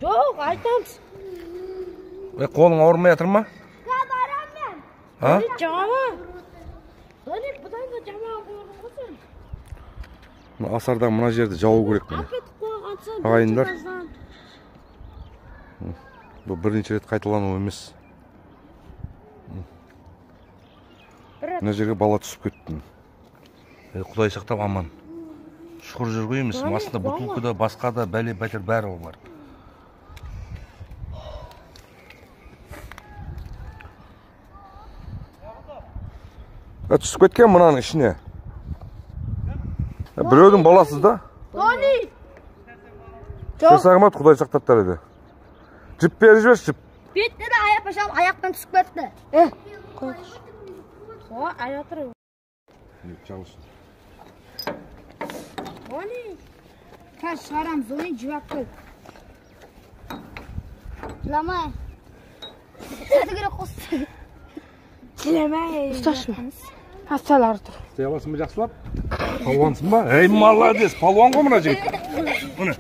Yok, aytamiz. Qo'ling og'rimay turma? Ha? Jamoa. Qani budan da jamoa qo'ygan. Asardan mına жерде жабуу керек мына. Ағайындар. Bu birinchi rет qaytalanуу емес. Мына жерге бала түсіп кетті. Құдай сақтап аман. Шүкір жүргейміз. Астында бутылка да, басқа да, бәле бәтер бәрі бар. Түсіп кеткен мынаның ішіне. Біреудің баласыз да? Тони! Сағымат Құдай сақтаптар еді. Жіп бері жіберші, жіп. Бетті де аяқ пашам аяқтан түсіп кетті. Соға аяқтыр. Çalışın. Тони! Қазір шығарамыз, оны жібап қой. Жыламай. Сәді керек қосты. Жыламай. Ұсташма. Асал артыр. Істей аласың ба жақсылап? Палуансың ба? Ей, молодец, палуан ғой мына жігіт. Мұны.